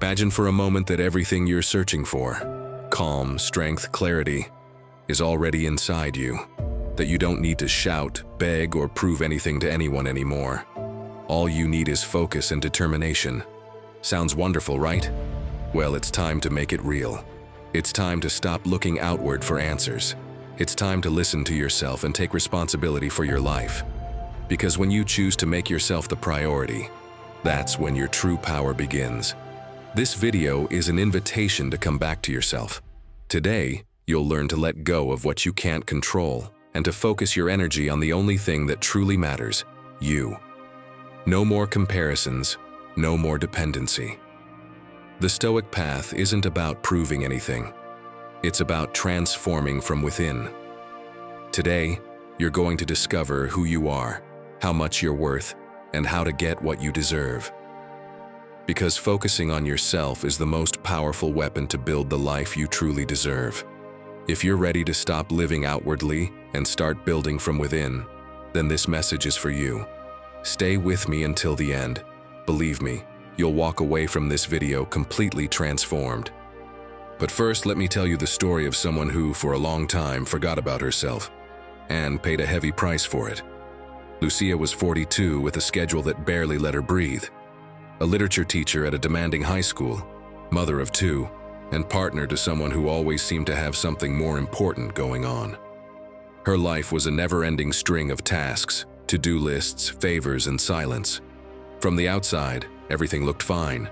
Imagine for a moment that everything you're searching for, calm, strength, clarity, is already inside you, that you don't need to shout, beg, or prove anything to anyone anymore. All you need is focus and determination. Sounds wonderful, right? Well, it's time to make it real. It's time to stop looking outward for answers. It's time to listen to yourself and take responsibility for your life. Because when you choose to make yourself the priority, that's when your true power begins. This video is an invitation to come back to yourself. Today, you'll learn to let go of what you can't control and to focus your energy on the only thing that truly matters, you. No more comparisons, no more dependency. The Stoic path isn't about proving anything. It's about transforming from within. Today, you're going to discover who you are, how much you're worth, and how to get what you deserve. Because focusing on yourself is the most powerful weapon to build the life you truly deserve. If you're ready to stop living outwardly and start building from within, then this message is for you. Stay with me until the end. Believe me, you'll walk away from this video completely transformed. But first, let me tell you the story of someone who, for a long time, forgot about herself and paid a heavy price for it. Lucia was 42 with a schedule that barely let her breathe. A literature teacher at a demanding high school, mother of two, and partner to someone who always seemed to have something more important going on. Her life was a never-ending string of tasks, to-do lists, favors, and silence. From the outside, everything looked fine,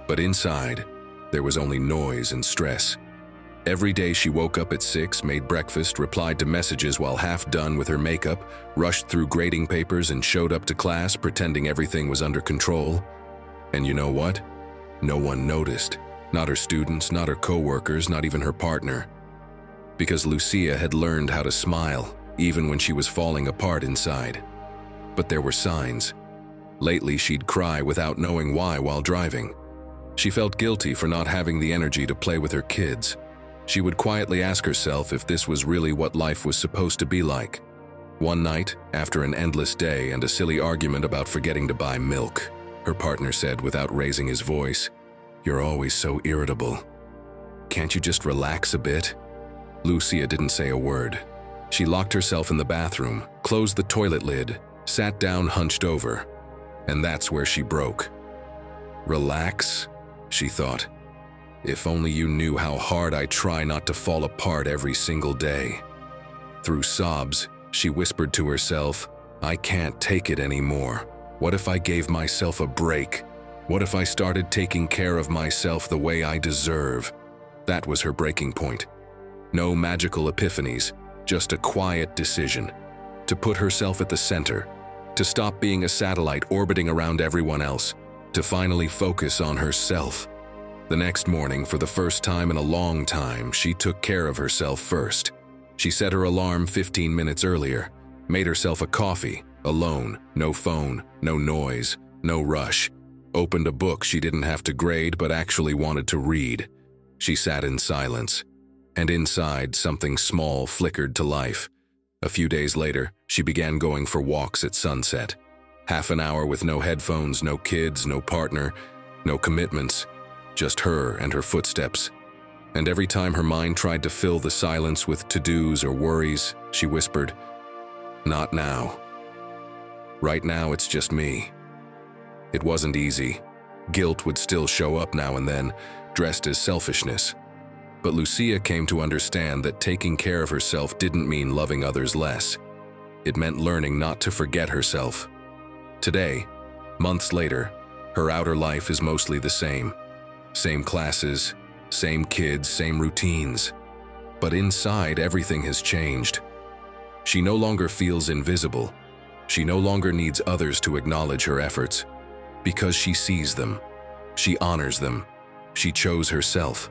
but inside, there was only noise and stress. Every day she woke up at 6, made breakfast, replied to messages while half done with her makeup, rushed through grading papers and showed up to class pretending everything was under control. And you know what? No one noticed. Not her students, not her co-workers, not even her partner. Because Lucia had learned how to smile, even when she was falling apart inside. But there were signs. Lately, she'd cry without knowing why while driving. She felt guilty for not having the energy to play with her kids. She would quietly ask herself if this was really what life was supposed to be like. One night, after an endless day and a silly argument about forgetting to buy milk, her partner said without raising his voice, "You're always so irritable. Can't you just relax a bit?" Lucia didn't say a word. She locked herself in the bathroom, closed the toilet lid, sat down hunched over, and that's where she broke. Relax, she thought. If only you knew how hard I try not to fall apart every single day. Through sobs, she whispered to herself, I can't take it anymore. What if I gave myself a break? What if I started taking care of myself the way I deserve? That was her breaking point. No magical epiphanies, just a quiet decision. To put herself at the center, to stop being a satellite orbiting around everyone else, to finally focus on herself. The next morning, for the first time in a long time, she took care of herself first. She set her alarm 15 minutes earlier, made herself a coffee, alone, no phone, no noise, no rush. Opened a book she didn't have to grade but actually wanted to read. She sat in silence, and inside something small flickered to life. A few days later, she began going for walks at sunset. Half an hour with no headphones, no kids, no partner, no commitments. Just her and her footsteps. And every time her mind tried to fill the silence with to-dos or worries, she whispered, "Not now. Right now it's just me." It wasn't easy. Guilt would still show up now and then, dressed as selfishness. But Lucia came to understand that taking care of herself didn't mean loving others less. It meant learning not to forget herself. Today, months later, her outer life is mostly the same. Same classes, same kids, same routines. But inside, everything has changed. She no longer feels invisible. She no longer needs others to acknowledge her efforts. Because she sees them. She honors them. She chose herself.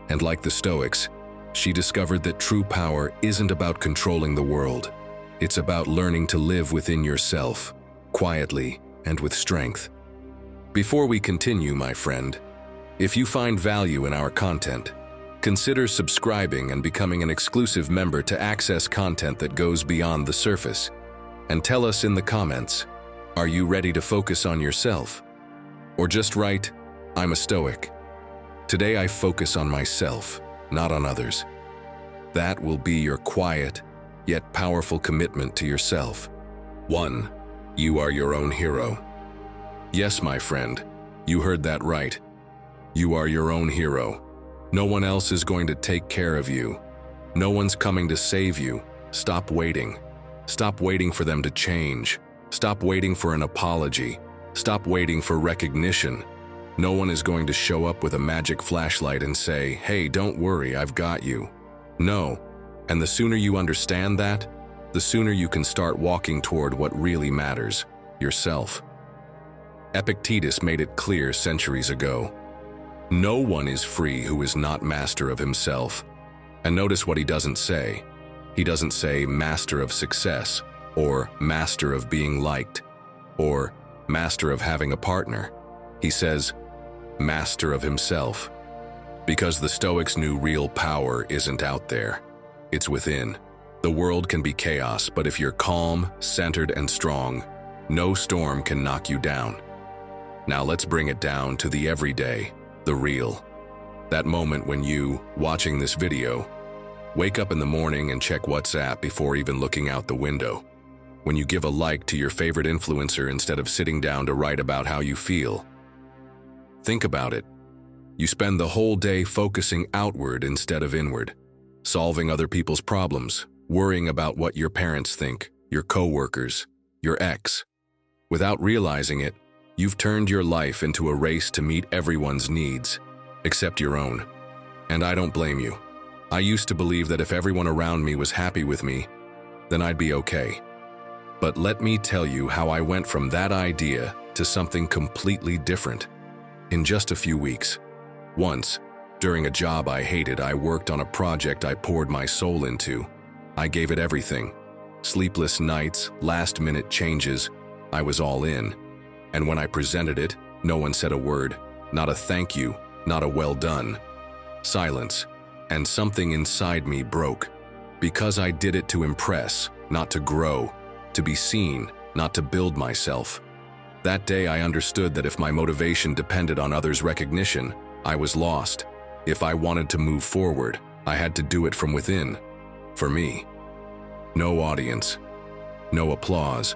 And like the Stoics, she discovered that true power isn't about controlling the world. It's about learning to live within yourself, quietly and with strength. Before we continue, my friend, if you find value in our content, consider subscribing and becoming an exclusive member to access content that goes beyond the surface. And tell us in the comments, are you ready to focus on yourself? Or just write, I'm a Stoic. Today I focus on myself, not on others. That will be your quiet, yet powerful commitment to yourself. 1. You are your own hero. Yes, my friend, you heard that right. You are your own hero. No one else is going to take care of you. No one's coming to save you. Stop waiting. Stop waiting for them to change. Stop waiting for an apology. Stop waiting for recognition. No one is going to show up with a magic flashlight and say, "Hey, don't worry, I've got you." No, and the sooner you understand that, the sooner you can start walking toward what really matters, yourself. Epictetus made it clear centuries ago. No one is free who is not master of himself. And notice what he doesn't say. He doesn't say master of success, or master of being liked, or master of having a partner. He says, master of himself. Because the Stoics knew real power isn't out there. It's within. The world can be chaos, but if you're calm, centered, and strong, no storm can knock you down. Now let's bring it down to the everyday, the real. That moment when you, watching this video, wake up in the morning and check WhatsApp before even looking out the window. When you give a like to your favorite influencer instead of sitting down to write about how you feel. Think about it. You spend the whole day focusing outward instead of inward, solving other people's problems, worrying about what your parents think, your coworkers, your ex. Without realizing it, you've turned your life into a race to meet everyone's needs, except your own. And I don't blame you. I used to believe that if everyone around me was happy with me, then I'd be okay. But let me tell you how I went from that idea to something completely different in just a few weeks. Once, during a job I hated, I worked on a project I poured my soul into. I gave it everything. Sleepless nights, last-minute changes, I was all in. And when I presented it, no one said a word, not a thank you, not a well done. Silence, and something inside me broke. Because I did it to impress, not to grow, to be seen, not to build myself. That day I understood that if my motivation depended on others' recognition, I was lost. If I wanted to move forward, I had to do it from within, for me. No audience, no applause.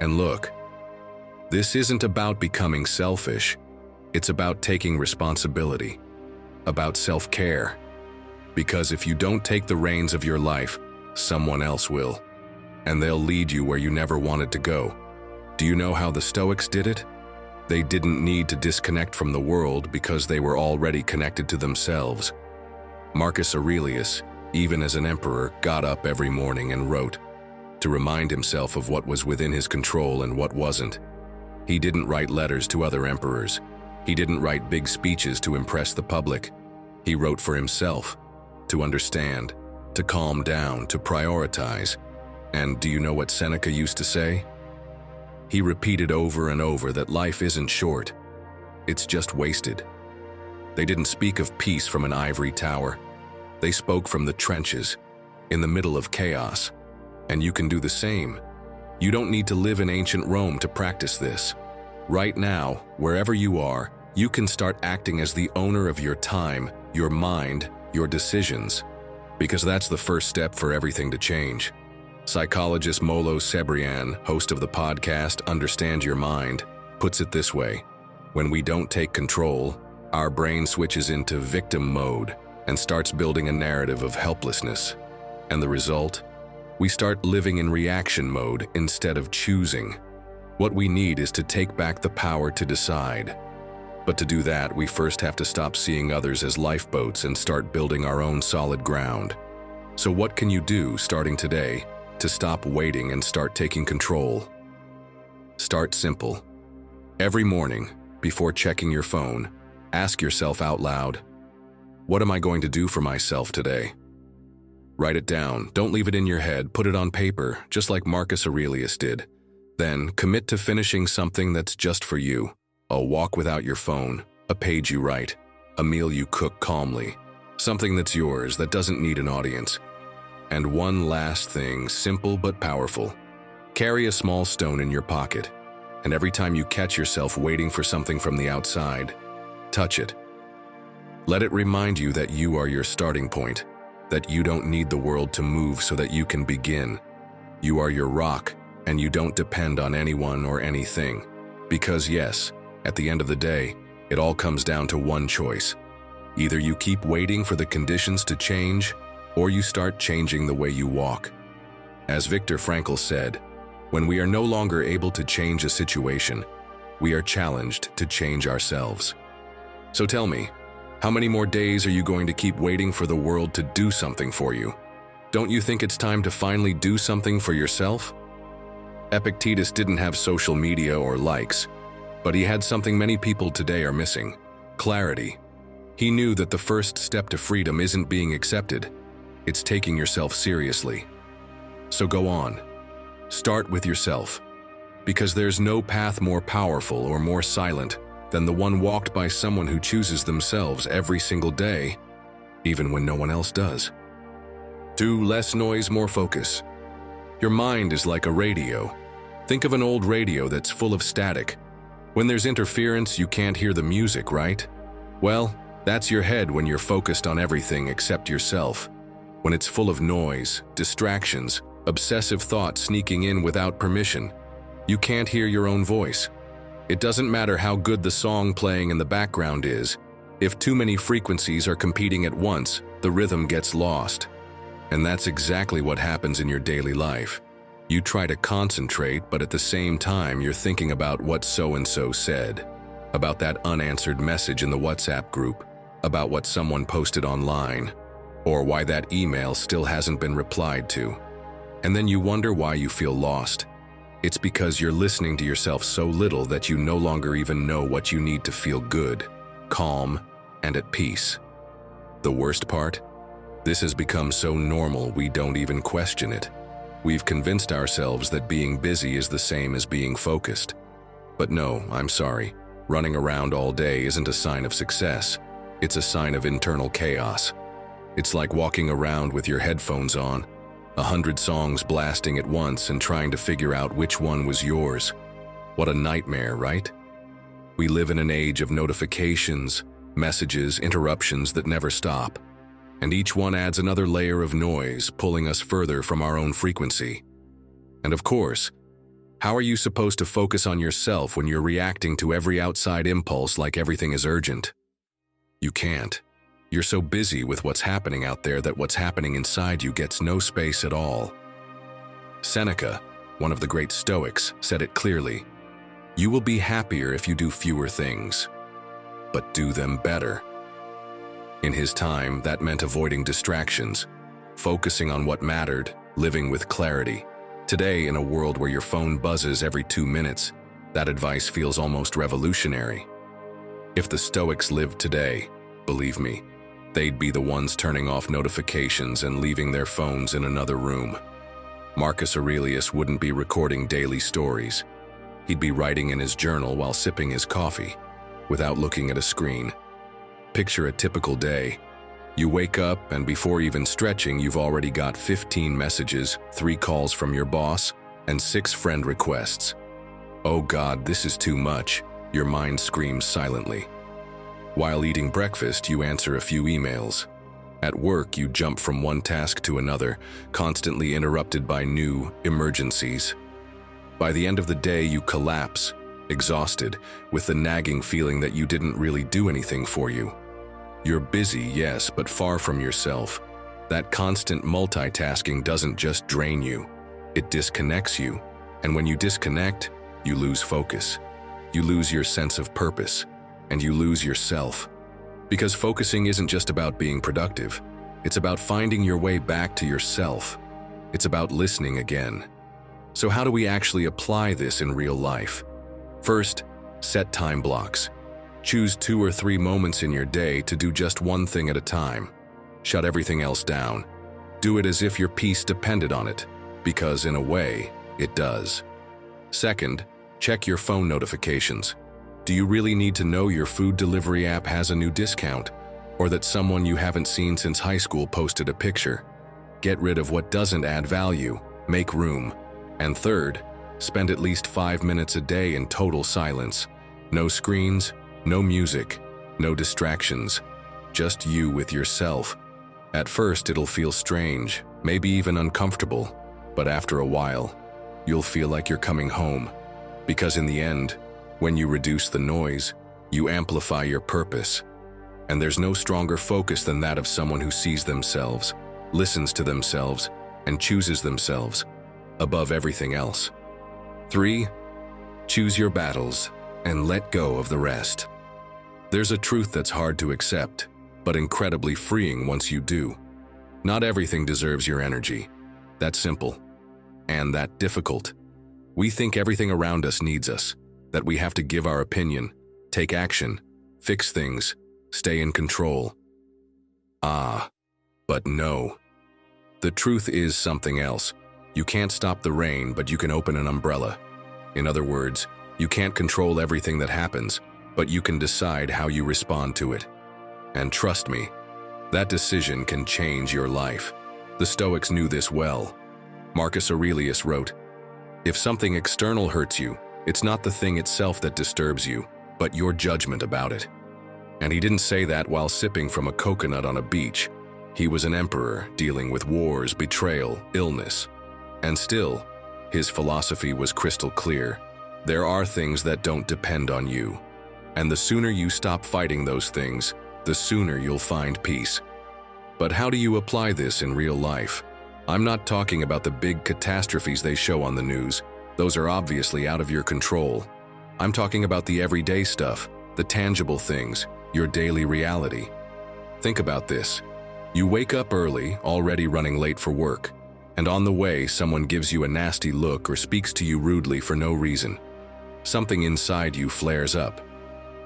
And look, this isn't about becoming selfish. It's about taking responsibility, about self-care. Because if you don't take the reins of your life, someone else will, and they'll lead you where you never wanted to go. Do you know how the Stoics did it? They didn't need to disconnect from the world because they were already connected to themselves. Marcus Aurelius, even as an emperor, got up every morning and wrote, to remind himself of what was within his control and what wasn't. He didn't write letters to other emperors. He didn't write big speeches to impress the public. He wrote for himself, to understand, to calm down, to prioritize. And do you know what Seneca used to say? He repeated over and over that life isn't short, it's just wasted. They didn't speak of peace from an ivory tower. They spoke from the trenches, in the middle of chaos. And you can do the same. You don't need to live in ancient Rome to practice this. Right now, wherever you are, you can start acting as the owner of your time, your mind, your decisions. Because that's the first step for everything to change. Psychologist Molo Cebrian, host of the podcast Understand Your Mind, puts it this way. When we don't take control, our brain switches into victim mode and starts building a narrative of helplessness. And the result? We start living in reaction mode instead of choosing. What we need is to take back the power to decide. But to do that, we first have to stop seeing others as lifeboats and start building our own solid ground. So what can you do starting today to stop waiting and start taking control? Start simple. Every morning, before checking your phone, ask yourself out loud, what am I going to do for myself today? Write it down. Don't leave it in your head. Put it on paper, just like Marcus Aurelius did. Then commit to finishing something that's just for you. A walk without your phone, a page you write, a meal you cook calmly, something that's yours that doesn't need an audience. And one last thing, simple but powerful. Carry a small stone in your pocket. And every time you catch yourself waiting for something from the outside, touch it. Let it remind you that you are your starting point, that you don't need the world to move so that you can begin. You are your rock, and you don't depend on anyone or anything. Because yes, at the end of the day, it all comes down to one choice. Either you keep waiting for the conditions to change, or you start changing the way you walk. As Viktor Frankl said, when we are no longer able to change a situation, we are challenged to change ourselves. So tell me, how many more days are you going to keep waiting for the world to do something for you? Don't you think it's time to finally do something for yourself? Epictetus didn't have social media or likes, but he had something many people today are missing: clarity. He knew that the first step to freedom isn't being accepted, it's taking yourself seriously. So go on. Start with yourself, because there's no path more powerful or more silent than the one walked by someone who chooses themselves every single day, even when no one else does. 2. Less noise, more focus. Your mind is like a radio. Think of an old radio that's full of static. When there's interference, you can't hear the music, right? Well, that's your head when you're focused on everything except yourself. When it's full of noise, distractions, obsessive thoughts sneaking in without permission, you can't hear your own voice. It doesn't matter how good the song playing in the background is. If too many frequencies are competing at once, the rhythm gets lost. And that's exactly what happens in your daily life. You try to concentrate, but at the same time you're thinking about what so-and-so said, about that unanswered message in the WhatsApp group, about what someone posted online, or why that email still hasn't been replied to. And then you wonder why you feel lost. It's because you're listening to yourself so little that you no longer even know what you need to feel good, calm, and at peace. The worst part? This has become so normal we don't even question it. We've convinced ourselves that being busy is the same as being focused. But no, I'm sorry. Running around all day isn't a sign of success. It's a sign of internal chaos. It's like walking around with your headphones on, 100 songs blasting at once and trying to figure out which one was yours. What a nightmare, right? We live in an age of notifications, messages, interruptions that never stop. And each one adds another layer of noise, pulling us further from our own frequency. And of course, how are you supposed to focus on yourself when you're reacting to every outside impulse like everything is urgent? You can't. You're so busy with what's happening out there that what's happening inside you gets no space at all. Seneca, one of the great Stoics, said it clearly: "You will be happier if you do fewer things, but do them better." In his time, that meant avoiding distractions, focusing on what mattered, living with clarity. Today, in a world where your phone buzzes every 2 minutes, that advice feels almost revolutionary. If the Stoics lived today, believe me, they'd be the ones turning off notifications and leaving their phones in another room. Marcus Aurelius wouldn't be recording daily stories. He'd be writing in his journal while sipping his coffee, without looking at a screen. Picture a typical day. You wake up, and before even stretching, you've already got 15 messages, 3 calls from your boss, and 6 friend requests. Oh God, this is too much, your mind screams silently. While eating breakfast, you answer a few emails. At work, you jump from one task to another, constantly interrupted by new emergencies. By the end of the day, you collapse, exhausted, with the nagging feeling that you didn't really do anything for you. You're busy, yes, but far from yourself. That constant multitasking doesn't just drain you, it disconnects you. And when you disconnect, you lose focus. You lose your sense of purpose, and you lose yourself. Because focusing isn't just about being productive, it's about finding your way back to yourself. It's about listening again. So how do we actually apply this in real life? First, set time blocks. Choose 2 or 3 moments in your day to do just one thing at a time. Shut everything else down. Do it as if your peace depended on it, because in a way, it does. Second, check your phone notifications. Do you really need to know your food delivery app has a new discount, or that someone you haven't seen since high school posted a picture? Get rid of what doesn't add value. Make room. And third, Spend at least 5 minutes a day in total silence. No screens, no music, no distractions. Just you with yourself. At first, it'll feel strange, maybe even uncomfortable, but after a while, you'll feel like you're coming home. Because in the end, when you reduce the noise, you amplify your purpose. And there's no stronger focus than that of someone who sees themselves, listens to themselves, and chooses themselves above everything else. 3. Choose your battles and let go of the rest. There's a truth that's hard to accept, but incredibly freeing once you do. Not everything deserves your energy. That's simple. And that difficult. We think everything around us needs us, that we have to give our opinion, take action, fix things, stay in control. But no. The truth is something else. You can't stop the rain, but you can open an umbrella. In other words, you can't control everything that happens, but you can decide how you respond to it. And trust me, that decision can change your life. The Stoics knew this well. Marcus Aurelius wrote, "If something external hurts you, it's not the thing itself that disturbs you, but your judgment about it." And he didn't say that while sipping from a coconut on a beach. He was an emperor dealing with wars, betrayal, illness. And still, his philosophy was crystal clear. There are things that don't depend on you. And the sooner you stop fighting those things, the sooner you'll find peace. But how do you apply this in real life? I'm not talking about the big catastrophes they show on the news. Those are obviously out of your control. I'm talking about the everyday stuff, the tangible things, your daily reality. Think about this. You wake up early, already running late for work, and on the way, someone gives you a nasty look or speaks to you rudely for no reason. Something inside you flares up.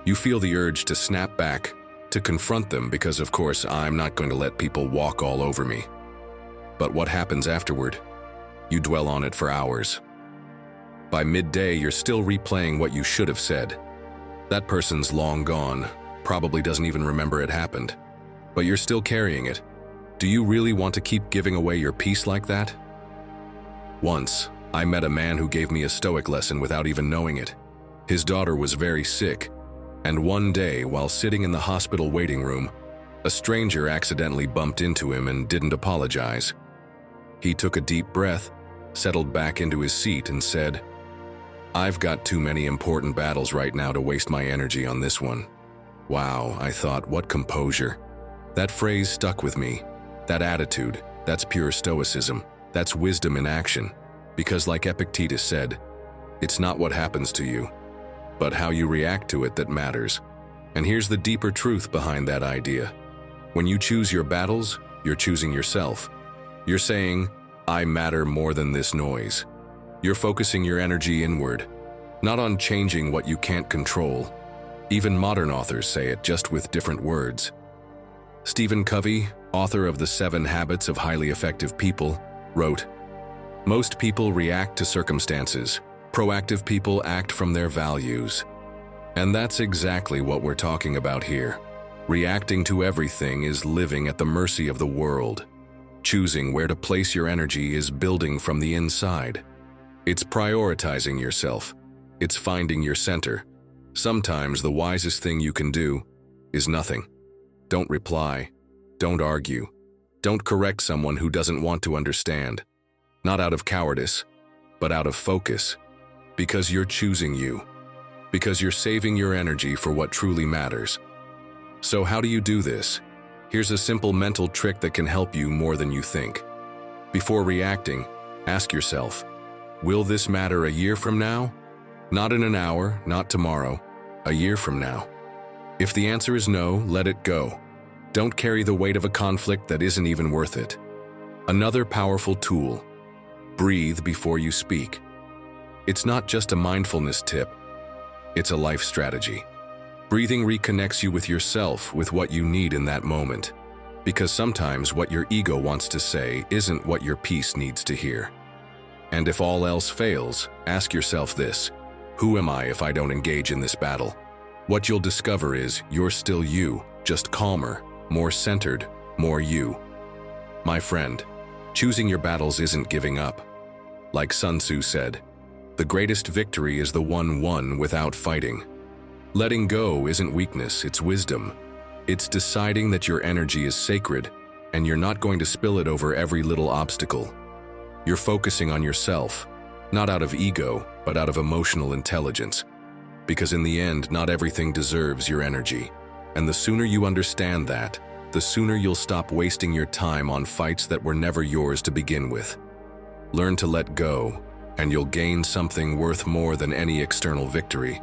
You feel the urge to snap back, to confront them because, of course, I'm not going to let people walk all over me. But what happens afterward? You dwell on it for hours. By midday, you're still replaying what you should have said. That person's long gone, probably doesn't even remember it happened. But you're still carrying it. Do you really want to keep giving away your peace like that? Once, I met a man who gave me a Stoic lesson without even knowing it. His daughter was very sick, and one day, while sitting in the hospital waiting room, a stranger accidentally bumped into him and didn't apologize. He took a deep breath, settled back into his seat, and said, "I've got too many important battles right now to waste my energy on this one." Wow, I thought, what composure. That phrase stuck with me. That attitude, that's pure Stoicism. That's wisdom in action. Because like Epictetus said, it's not what happens to you, but how you react to it that matters. And here's the deeper truth behind that idea. When you choose your battles, you're choosing yourself. You're saying, I matter more than this noise. You're focusing your energy inward, not on changing what you can't control. Even modern authors say it, just with different words. Stephen Covey, author of The 7 Habits of Highly Effective People, wrote, "Most people react to circumstances. Proactive people act from their values." And that's exactly what we're talking about here. Reacting to everything is living at the mercy of the world. Choosing where to place your energy is building from the inside. It's prioritizing yourself. It's finding your center. Sometimes the wisest thing you can do is nothing. Don't reply. Don't argue. Don't correct someone who doesn't want to understand. Not out of cowardice, but out of focus. Because you're choosing you. Because you're saving your energy for what truly matters. So how do you do this? Here's a simple mental trick that can help you more than you think. Before reacting, ask yourself, will this matter a year from now? Not in an hour, not tomorrow, a year from now. If the answer is no, let it go. Don't carry the weight of a conflict that isn't even worth it. Another powerful tool: breathe before you speak. It's not just a mindfulness tip, it's a life strategy. Breathing reconnects you with yourself, with what you need in that moment. Because sometimes what your ego wants to say isn't what your peace needs to hear. And if all else fails, ask yourself this: who am I if I don't engage in this battle? What you'll discover is you're still you, just calmer, more centered, more you. My friend, choosing your battles isn't giving up. Like Sun Tzu said, The greatest victory is the one won without fighting. Letting go isn't weakness, it's wisdom. It's deciding that your energy is sacred and you're not going to spill it over every little obstacle. You're focusing on yourself, not out of ego, but out of emotional intelligence. Because in the end, not everything deserves your energy. And the sooner you understand that, the sooner you'll stop wasting your time on fights that were never yours to begin with. Learn to let go, and you'll gain something worth more than any external victory: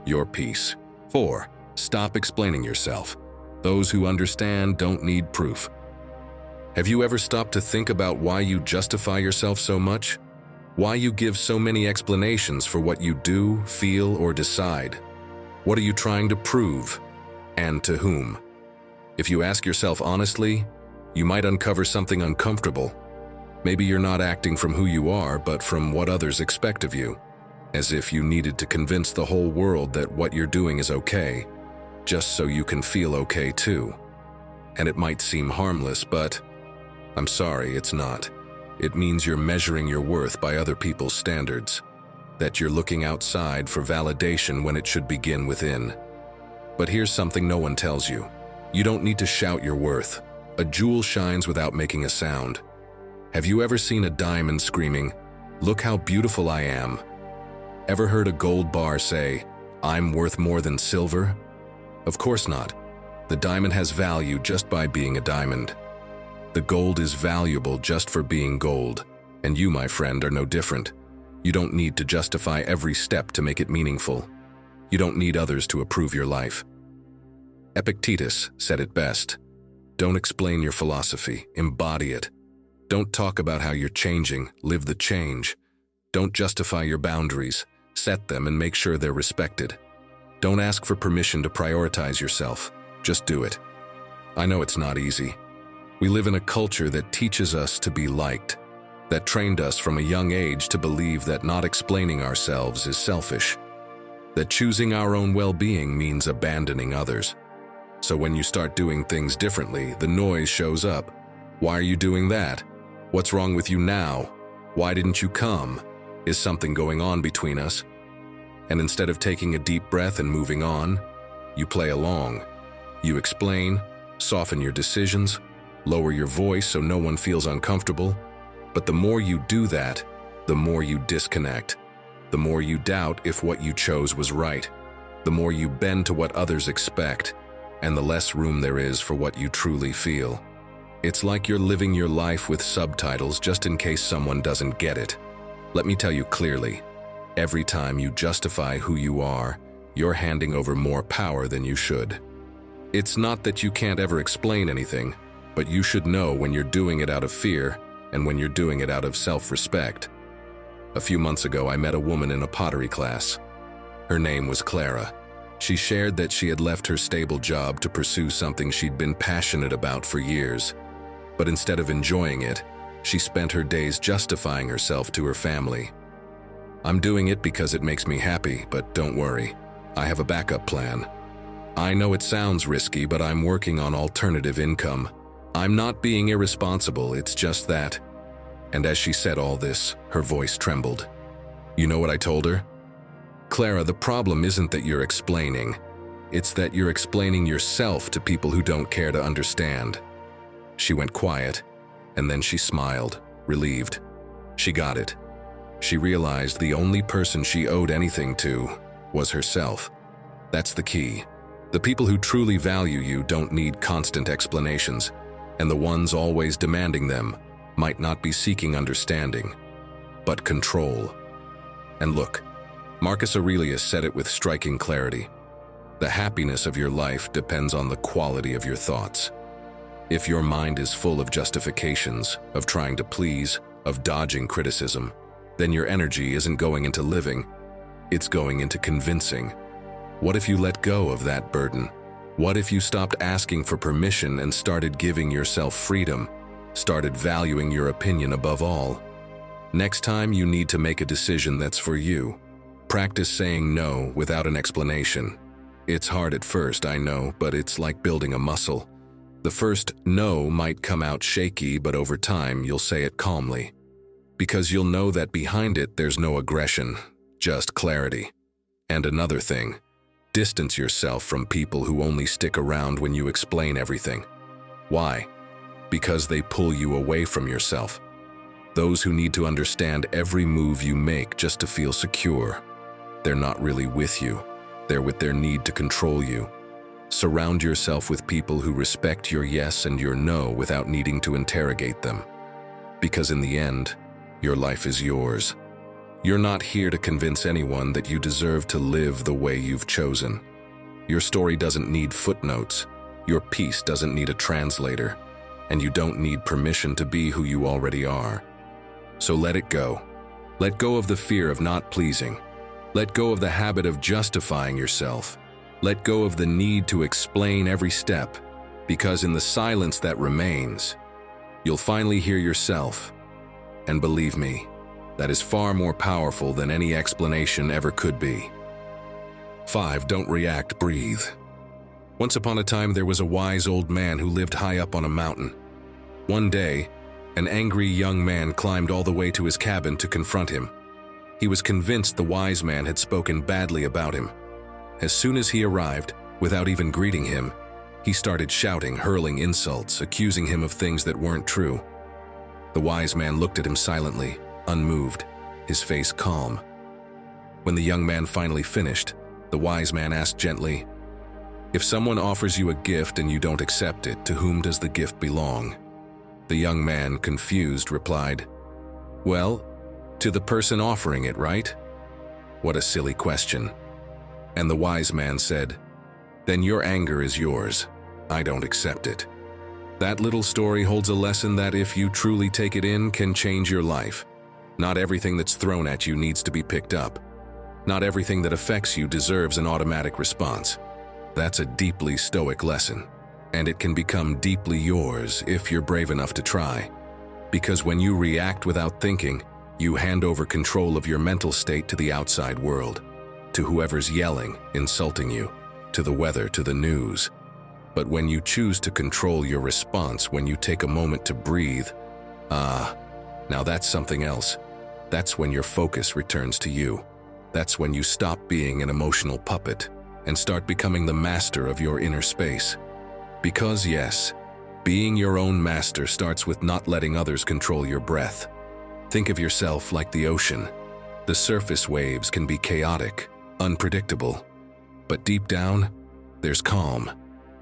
your peace. 4. Stop explaining yourself. Those who understand don't need proof. Have you ever stopped to think about why you justify yourself so much? Why you give so many explanations for what you do, feel, or decide? What are you trying to prove? And to whom? If you ask yourself honestly, you might uncover something uncomfortable. Maybe you're not acting from who you are, but from what others expect of you. As if you needed to convince the whole world that what you're doing is okay, just so you can feel okay too. And it might seem harmless, but I'm sorry, it's not. It means you're measuring your worth by other people's standards, that you're looking outside for validation when it should begin within. But here's something no one tells you. You don't need to shout your worth. A jewel shines without making a sound. Have you ever seen a diamond screaming, "Look how beautiful I am"? Ever heard a gold bar say, "I'm worth more than silver"? Of course not. The diamond has value just by being a diamond. The gold is valuable just for being gold, and you, my friend, are no different. You don't need to justify every step to make it meaningful. You don't need others to approve your life. Epictetus said it best. Don't explain your philosophy, embody it. Don't talk about how you're changing, live the change. Don't justify your boundaries, set them and make sure they're respected. Don't ask for permission to prioritize yourself, just do it. I know it's not easy. We live in a culture that teaches us to be liked, that trained us from a young age to believe that not explaining ourselves is selfish, that choosing our own well-being means abandoning others. So when you start doing things differently, the noise shows up. Why are you doing that? What's wrong with you now? Why didn't you come? Is something going on between us? And instead of taking a deep breath and moving on, you play along. You explain, soften your decisions, lower your voice so no one feels uncomfortable. But the more you do that, the more you disconnect. The more you doubt if what you chose was right. The more you bend to what others expect, and the less room there is for what you truly feel. It's like you're living your life with subtitles just in case someone doesn't get it. Let me tell you clearly, every time you justify who you are, you're handing over more power than you should. It's not that you can't ever explain anything, but you should know when you're doing it out of fear and when you're doing it out of self-respect. A few months ago, I met a woman in a pottery class. Her name was Clara. She shared that she had left her stable job to pursue something she'd been passionate about for years. But instead of enjoying it, she spent her days justifying herself to her family. "I'm doing it because it makes me happy, but don't worry, I have a backup plan. I know it sounds risky, but I'm working on alternative income. I'm not being irresponsible, it's just that." And as she said all this, her voice trembled. You know what I told her? "Clara, the problem isn't that you're explaining. It's that you're explaining yourself to people who don't care to understand." She went quiet, and then she smiled, relieved. She got it. She realized the only person she owed anything to was herself. That's the key. The people who truly value you don't need constant explanations, and the ones always demanding them might not be seeking understanding, but control. And look, Marcus Aurelius said it with striking clarity. The happiness of your life depends on the quality of your thoughts. If your mind is full of justifications, of trying to please, of dodging criticism, then your energy isn't going into living, it's going into convincing. What if you let go of that burden? What if you stopped asking for permission and started giving yourself freedom, started valuing your opinion above all? Next time you need to make a decision that's for you, practice saying no without an explanation. It's hard at first, I know, but it's like building a muscle. The first no might come out shaky, but over time you'll say it calmly. Because you'll know that behind it there's no aggression, just clarity. And another thing, distance yourself from people who only stick around when you explain everything. Why? Because they pull you away from yourself. Those who need to understand every move you make just to feel secure. They're not really with you. They're with their need to control you. Surround yourself with people who respect your yes and your no without needing to interrogate them. Because in the end, your life is yours. You're not here to convince anyone that you deserve to live the way you've chosen. Your story doesn't need footnotes. Your peace doesn't need a translator. And you don't need permission to be who you already are. So let it go. Let go of the fear of not pleasing. Let go of the habit of justifying yourself. Let go of the need to explain every step, because in the silence that remains, you'll finally hear yourself. And believe me, that is far more powerful than any explanation ever could be. 5. Don't react, breathe. Once upon a time, there was a wise old man who lived high up on a mountain. One day, an angry young man climbed all the way to his cabin to confront him. He was convinced the wise man had spoken badly about him. As soon as he arrived, without even greeting him, he started shouting, hurling insults, accusing him of things that weren't true. The wise man looked at him silently, unmoved, his face calm. When the young man finally finished, the wise man asked gently, "If someone offers you a gift and you don't accept it, to whom does the gift belong?" The young man, confused, replied, "Well, to the person offering it, right?" What a silly question. And the wise man said, "Then your anger is yours. I don't accept it." That little story holds a lesson that, if you truly take it in, can change your life. Not everything that's thrown at you needs to be picked up. Not everything that affects you deserves an automatic response. That's a deeply Stoic lesson, and it can become deeply yours if you're brave enough to try. Because when you react without thinking, you hand over control of your mental state to the outside world, to whoever's yelling, insulting you, to the weather, to the news. But when you choose to control your response, when you take a moment to breathe, now that's something else. That's when your focus returns to you. That's when you stop being an emotional puppet and start becoming the master of your inner space. Because yes, being your own master starts with not letting others control your breath. Think of yourself like the ocean. The surface waves can be chaotic, unpredictable. But deep down, there's calm.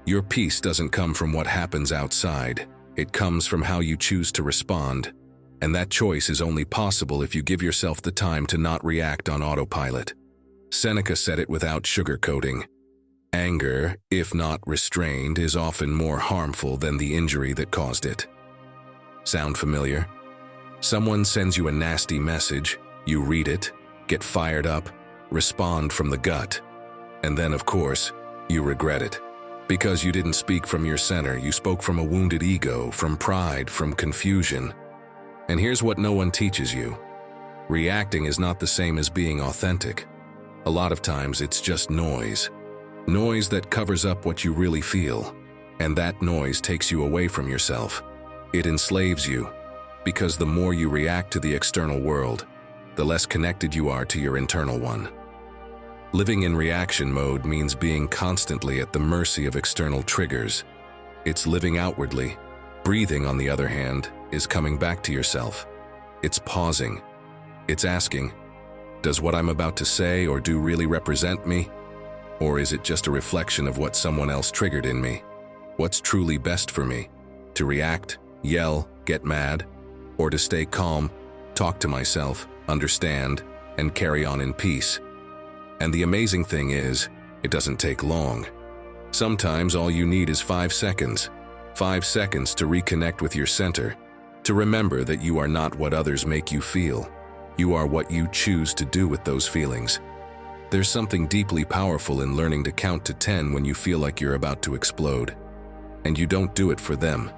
Your peace doesn't come from what happens outside. It comes from how you choose to respond. And that choice is only possible if you give yourself the time to not react on autopilot. Seneca said it without sugarcoating. Anger, if not restrained, is often more harmful than the injury that caused it. Sound familiar? Someone sends you a nasty message, you read it, get fired up, respond from the gut. And then, of course, you regret it. Because you didn't speak from your center, you spoke from a wounded ego, from pride, from confusion. And here's what no one teaches you. Reacting is not the same as being authentic. A lot of times it's just noise. Noise that covers up what you really feel. And that noise takes you away from yourself. It enslaves you. Because the more you react to the external world, the less connected you are to your internal one. Living in reaction mode means being constantly at the mercy of external triggers. It's living outwardly. Breathing, on the other hand, is coming back to yourself. It's pausing. It's asking, does what I'm about to say or do really represent me? Or is it just a reflection of what someone else triggered in me? What's truly best for me? To react, yell, get mad? Or to stay calm, talk to myself, understand, and carry on in peace? And the amazing thing is, it doesn't take long. Sometimes all you need is 5 seconds. 5 seconds to reconnect with your center, to remember that you are not what others make you feel. You are what you choose to do with those feelings. There's something deeply powerful in learning to count to 10 when you feel like you're about to explode. And you don't do it for them.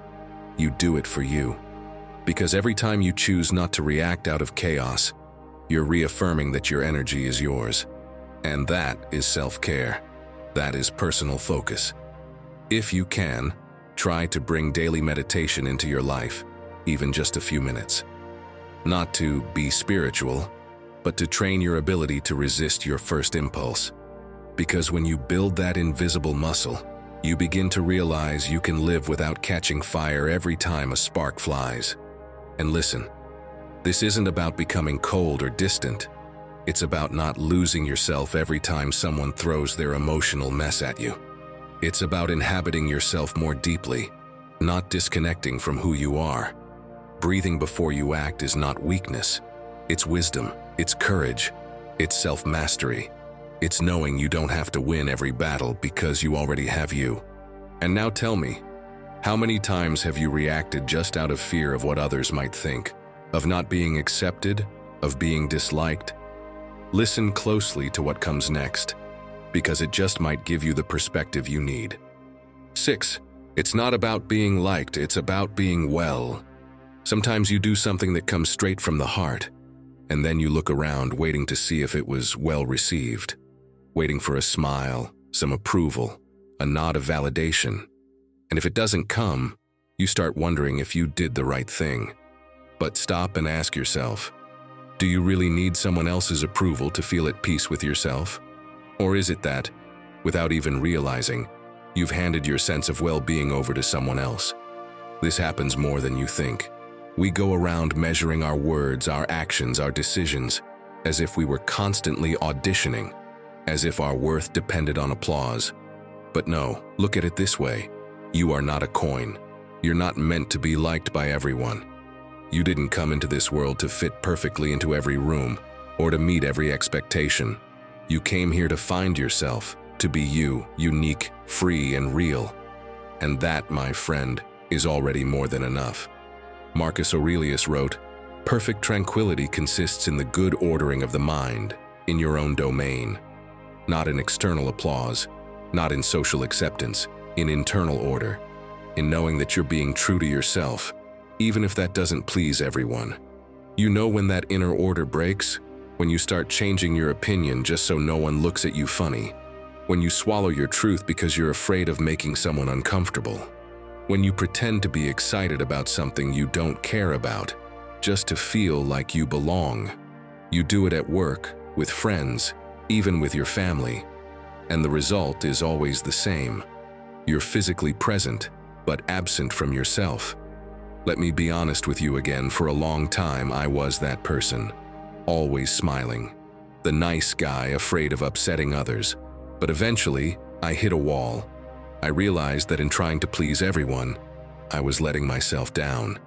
You do it for you. Because every time you choose not to react out of chaos, you're reaffirming that your energy is yours. And that is self-care. That is personal focus. If you can, try to bring daily meditation into your life, even just a few minutes. Not to be spiritual, but to train your ability to resist your first impulse. Because when you build that invisible muscle, you begin to realize you can live without catching fire every time a spark flies. And listen, this isn't about becoming cold or distant. It's about not losing yourself every time someone throws their emotional mess at you. It's about inhabiting yourself more deeply, not disconnecting from who you are. Breathing before you act is not weakness. It's wisdom, it's courage, it's self-mastery. It's knowing you don't have to win every battle because you already have you. And now tell me, how many times have you reacted just out of fear of what others might think? Of not being accepted? Of being disliked? Listen closely to what comes next, because it just might give you the perspective you need. 6. It's not about being liked, it's about being well. Sometimes you do something that comes straight from the heart, and then you look around waiting to see if it was well received. Waiting for a smile, some approval, a nod of validation. And if it doesn't come, you start wondering if you did the right thing. But stop and ask yourself, do you really need someone else's approval to feel at peace with yourself? Or is it that, without even realizing, you've handed your sense of well-being over to someone else? This happens more than you think. We go around measuring our words, our actions, our decisions, as if we were constantly auditioning, as if our worth depended on applause. But no, look at it this way. You are not a coin. You're not meant to be liked by everyone. You didn't come into this world to fit perfectly into every room or to meet every expectation. You came here to find yourself, to be you, unique, free, and real. And that, my friend, is already more than enough. Marcus Aurelius wrote, "Perfect tranquility consists in the good ordering of the mind, in your own domain. Not in external applause, not in social acceptance, in internal order, in knowing that you're being true to yourself, even if that doesn't please everyone. You know when that inner order breaks? When you start changing your opinion just so no one looks at you funny. When you swallow your truth because you're afraid of making someone uncomfortable. When you pretend to be excited about something you don't care about, just to feel like you belong. You do it at work, with friends, even with your family. And the result is always the same. You're physically present, but absent from yourself. Let me be honest with you again, for a long time I was that person. Always smiling. The nice guy afraid of upsetting others. But eventually, I hit a wall. I realized that in trying to please everyone, I was letting myself down.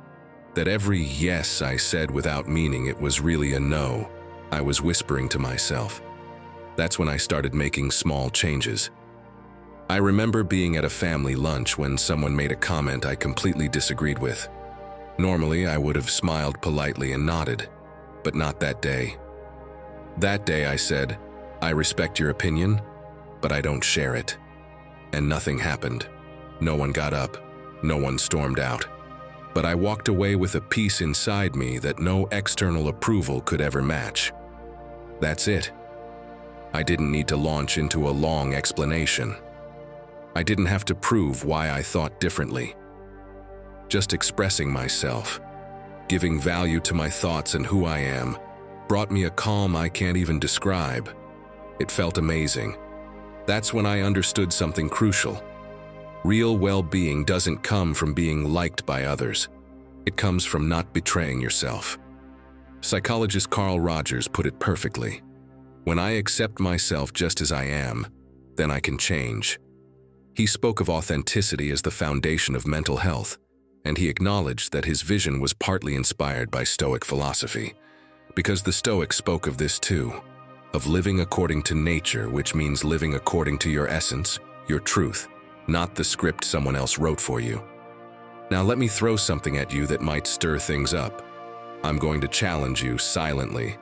That every yes I said without meaning it was really a no, I was whispering to myself. That's when I started making small changes. I remember being at a family lunch when someone made a comment I completely disagreed with. Normally, I would have smiled politely and nodded, but not that day. That day I said, "I respect your opinion, but I don't share it." And nothing happened. No one got up. No one stormed out. But I walked away with a peace inside me that no external approval could ever match. That's it. I didn't need to launch into a long explanation. I didn't have to prove why I thought differently. Just expressing myself, giving value to my thoughts and who I am, brought me a calm I can't even describe. It felt amazing. That's when I understood something crucial. Real well-being doesn't come from being liked by others. It comes from not betraying yourself. Psychologist Carl Rogers put it perfectly. When I accept myself just as I am, then I can change. He spoke of authenticity as the foundation of mental health, and he acknowledged that his vision was partly inspired by Stoic philosophy, because the Stoics spoke of this too, of living according to nature, which means living according to your essence, your truth, not the script someone else wrote for you. Now let me throw something at you that might stir things up. I'm going to challenge you silently.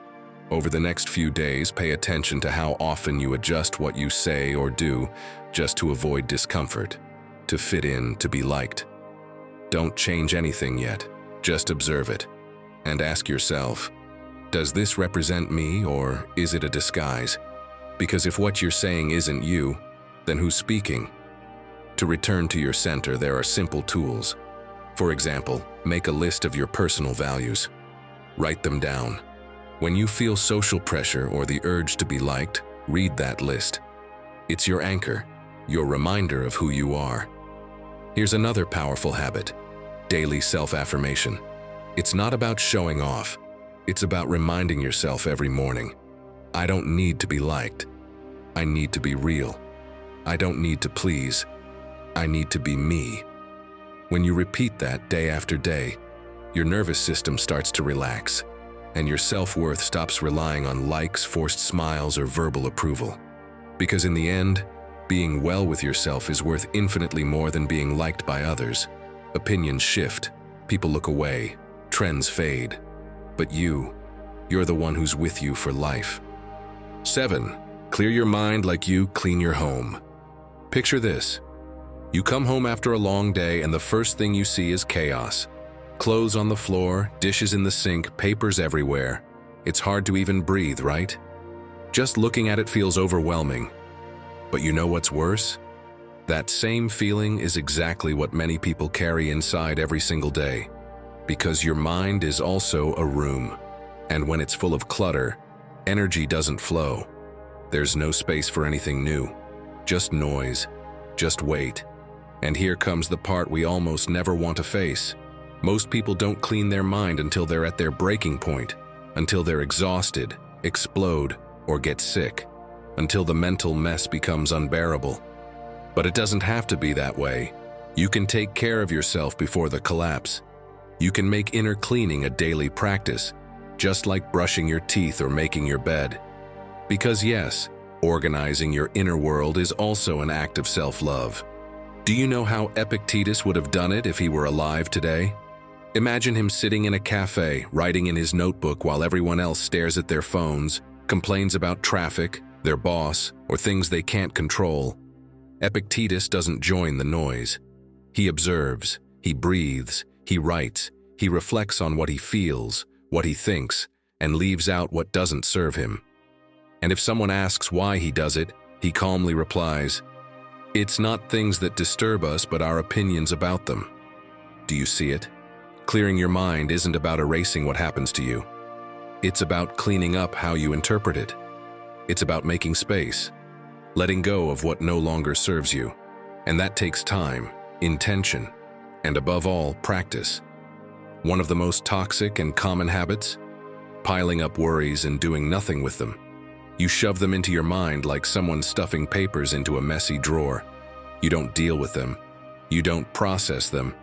Over the next few days, pay attention to how often you adjust what you say or do just to avoid discomfort, to fit in, to be liked. Don't change anything yet, just observe it, and ask yourself, does this represent me or is it a disguise? Because if what you're saying isn't you, then who's speaking? To return to your center, there are simple tools. For example, make a list of your personal values. Write them down. When you feel social pressure or the urge to be liked, read that list. It's your anchor, your reminder of who you are. Here's another powerful habit: daily self-affirmation. It's not about showing off. It's about reminding yourself every morning, I don't need to be liked. I need to be real. I don't need to please. I need to be me. When you repeat that day after day, your nervous system starts to relax, and your self-worth stops relying on likes, forced smiles, or verbal approval. Because in the end, being well with yourself is worth infinitely more than being liked by others. Opinions shift, people look away, trends fade. But you're the one who's with you for life. 7. Clear your mind like you clean your home. Picture this. You come home after a long day and the first thing you see is chaos. Clothes on the floor, dishes in the sink, papers everywhere. It's hard to even breathe, right? Just looking at it feels overwhelming. But you know what's worse? That same feeling is exactly what many people carry inside every single day. Because your mind is also a room. And when it's full of clutter, energy doesn't flow. There's no space for anything new. Just noise. Just weight. And here comes the part we almost never want to face. Most people don't clean their mind until they're at their breaking point, until they're exhausted, explode, or get sick, until the mental mess becomes unbearable. But it doesn't have to be that way. You can take care of yourself before the collapse. You can make inner cleaning a daily practice, just like brushing your teeth or making your bed. Because yes, organizing your inner world is also an act of self-love. Do you know how Epictetus would have done it if he were alive today? Imagine him sitting in a cafe, writing in his notebook while everyone else stares at their phones, complains about traffic, their boss, or things they can't control. Epictetus doesn't join the noise. He observes, he breathes, he writes, he reflects on what he feels, what he thinks, and leaves out what doesn't serve him. And if someone asks why he does it, he calmly replies, "It's not things that disturb us, but our opinions about them." Do you see it? Clearing your mind isn't about erasing what happens to you. It's about cleaning up how you interpret it. It's about making space, letting go of what no longer serves you. And that takes time, intention, and above all, practice. One of the most toxic and common habits? Piling up worries and doing nothing with them. You shove them into your mind like someone stuffing papers into a messy drawer. You don't deal with them. You don't process them.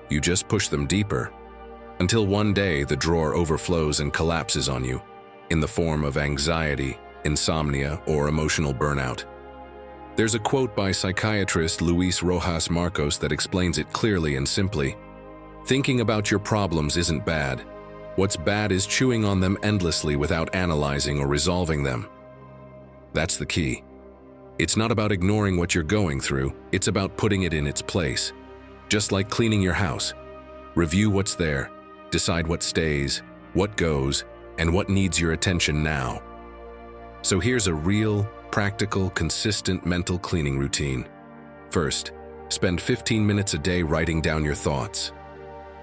You just push them deeper. Until one day the drawer overflows and collapses on you, in the form of anxiety, insomnia, or emotional burnout. There's a quote by psychiatrist Luis Rojas Marcos that explains it clearly and simply. Thinking about your problems isn't bad. What's bad is chewing on them endlessly without analyzing or resolving them. That's the key. It's not about ignoring what you're going through, it's about putting it in its place. Just like cleaning your house. Review what's there, decide what stays, what goes, and what needs your attention now. So here's a real, practical, consistent mental cleaning routine. First, spend 15 minutes a day writing down your thoughts.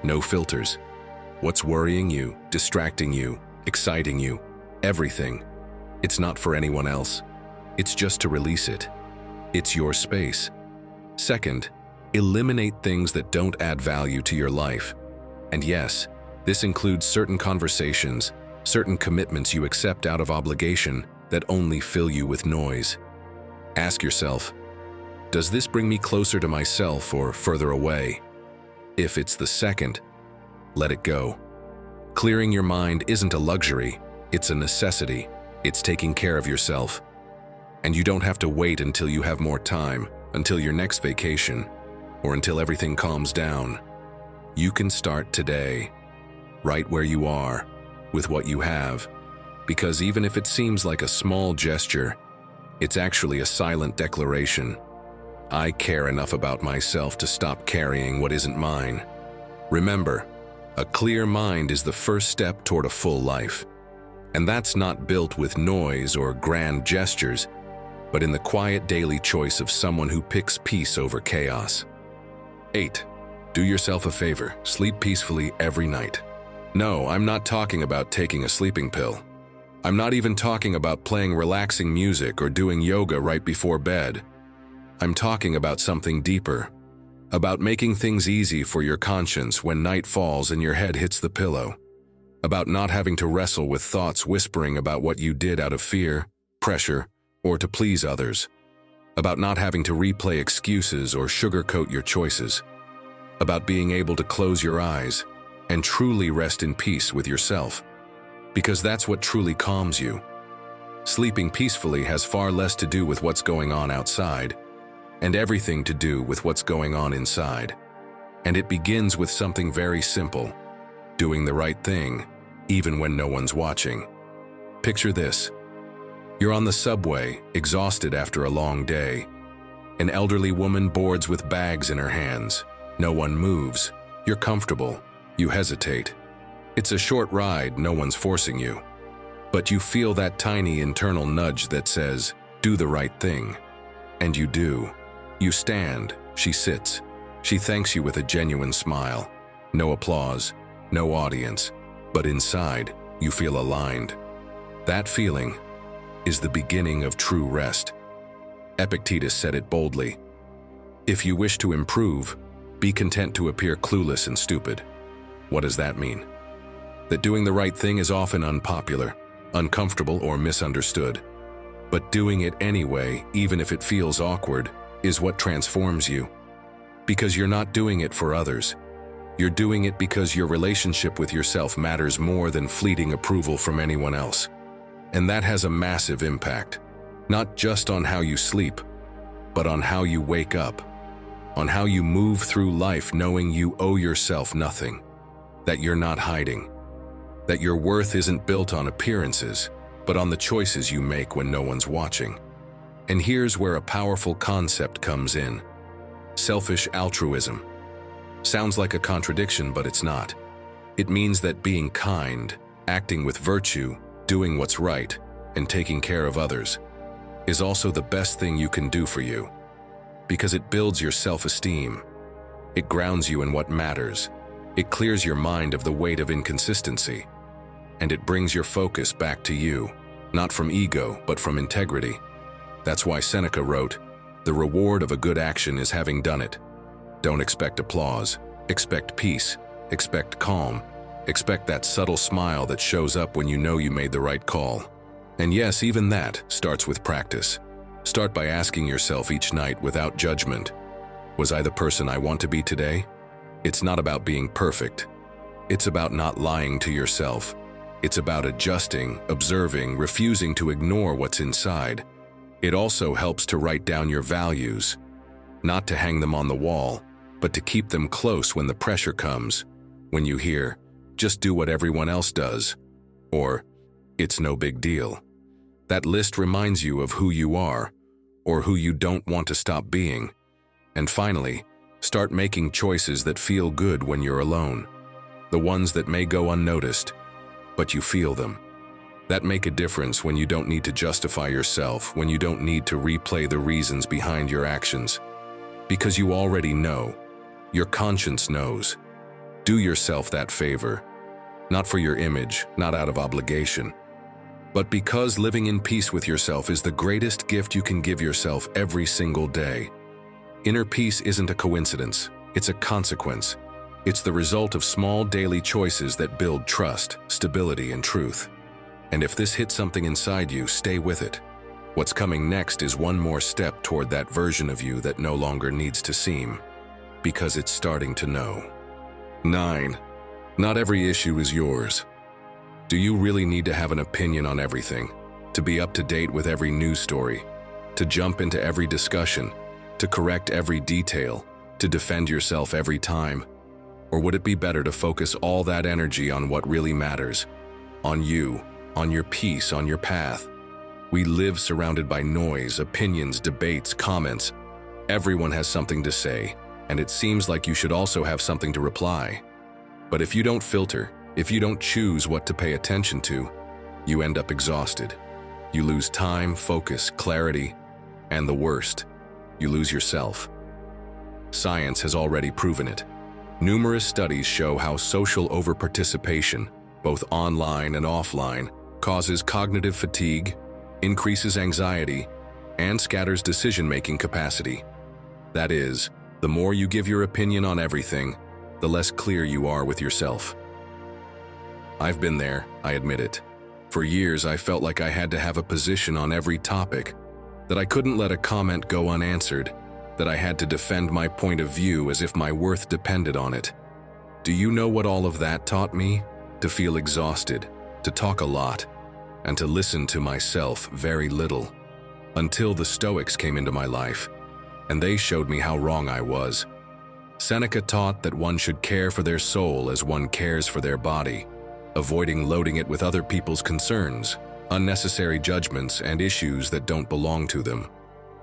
No filters. What's worrying you, distracting you, exciting you, everything. It's not for anyone else. It's just to release it. It's your space. Second, eliminate things that don't add value to your life. And yes, this includes certain conversations, certain commitments you accept out of obligation that only fill you with noise. Ask yourself, does this bring me closer to myself or further away? If it's the second, let it go. Clearing your mind isn't a luxury, it's a necessity. It's taking care of yourself. And you don't have to wait until you have more time, until your next vacation, or until everything calms down. You can start today, right where you are, with what you have. Because even if it seems like a small gesture, it's actually a silent declaration. I care enough about myself to stop carrying what isn't mine. Remember, a clear mind is the first step toward a full life. And that's not built with noise or grand gestures, but in the quiet daily choice of someone who picks peace over chaos. 8. Do yourself a favor, sleep peacefully every night. No, I'm not talking about taking a sleeping pill. I'm not even talking about playing relaxing music or doing yoga right before bed. I'm talking about something deeper, about making things easy for your conscience when night falls and your head hits the pillow, about not having to wrestle with thoughts whispering about what you did out of fear, pressure, or to please others, about not having to replay excuses or sugarcoat your choices, about being able to close your eyes and truly rest in peace with yourself, because that's what truly calms you. Sleeping peacefully has far less to do with what's going on outside, and everything to do with what's going on inside. And it begins with something very simple: doing the right thing, even when no one's watching. Picture this. You're on the subway, exhausted after a long day. An elderly woman boards with bags in her hands. No one moves. You're comfortable. You hesitate. It's a short ride, no one's forcing you. But you feel that tiny internal nudge that says, do the right thing. And you do. You stand. She sits. She thanks you with a genuine smile. No applause, no audience. But inside, you feel aligned. That feeling is the beginning of true rest. Epictetus said it boldly. If you wish to improve, be content to appear clueless and stupid. What does that mean? That doing the right thing is often unpopular, uncomfortable, or misunderstood. But doing it anyway, even if it feels awkward, is what transforms you. Because you're not doing it for others. You're doing it because your relationship with yourself matters more than fleeting approval from anyone else. And that has a massive impact, not just on how you sleep, but on how you wake up, on how you move through life knowing you owe yourself nothing, that you're not hiding, that your worth isn't built on appearances, but on the choices you make when no one's watching. And here's where a powerful concept comes in: selfish altruism. Sounds like a contradiction, but it's not. It means that being kind, acting with virtue, doing what's right, and taking care of others is also the best thing you can do for you. Because it builds your self-esteem. It grounds you in what matters. It clears your mind of the weight of inconsistency. And it brings your focus back to you, not from ego, but from integrity. That's why Seneca wrote, "The reward of a good action is having done it." Don't expect applause. Expect peace. Expect calm. Expect that subtle smile that shows up when you know you made the right call. And yes, even that starts with practice. Start by asking yourself each night without judgment, was I the person I want to be today? It's not about being perfect. It's about not lying to yourself. It's about adjusting, observing, refusing to ignore what's inside. It also helps to write down your values, not to hang them on the wall, but to keep them close when the pressure comes, when you hear, "Just do what everyone else does," or "It's no big deal." That list reminds you of who you are, or who you don't want to stop being. And finally, start making choices that feel good when you're alone. The ones that may go unnoticed, but you feel them. That make a difference when you don't need to justify yourself, when you don't need to replay the reasons behind your actions. Because you already know. Your conscience knows. Do yourself that favor. Not for your image, not out of obligation, but because living in peace with yourself is the greatest gift you can give yourself every single day. Inner peace isn't a coincidence, it's a consequence. It's the result of small daily choices that build trust, stability, and truth. And if this hits something inside you, stay with it. What's coming next is one more step toward that version of you that no longer needs to seem, because it's starting to know. 9. Not every issue is yours. Do you really need to have an opinion on everything? To be up to date with every news story? To jump into every discussion? To correct every detail? To defend yourself every time? Or would it be better to focus all that energy on what really matters? On you, on your peace, on your path? We live surrounded by noise, opinions, debates, comments. Everyone has something to say, and it seems like you should also have something to reply. But if you don't filter, if you don't choose what to pay attention to, you end up exhausted. You lose time, focus, clarity, and the worst, you lose yourself. Science has already proven it. Numerous studies show how social overparticipation, both online and offline, causes cognitive fatigue, increases anxiety, and scatters decision-making capacity. That is, the more you give your opinion on everything, the less clear you are with yourself. I've been there, I admit it. For years, I felt like I had to have a position on every topic, that I couldn't let a comment go unanswered, that I had to defend my point of view as if my worth depended on it. Do you know what all of that taught me? To feel exhausted, to talk a lot, and to listen to myself very little. Until the Stoics came into my life, and they showed me how wrong I was. Seneca taught that one should care for their soul as one cares for their body, avoiding loading it with other people's concerns, unnecessary judgments, and issues that don't belong to them.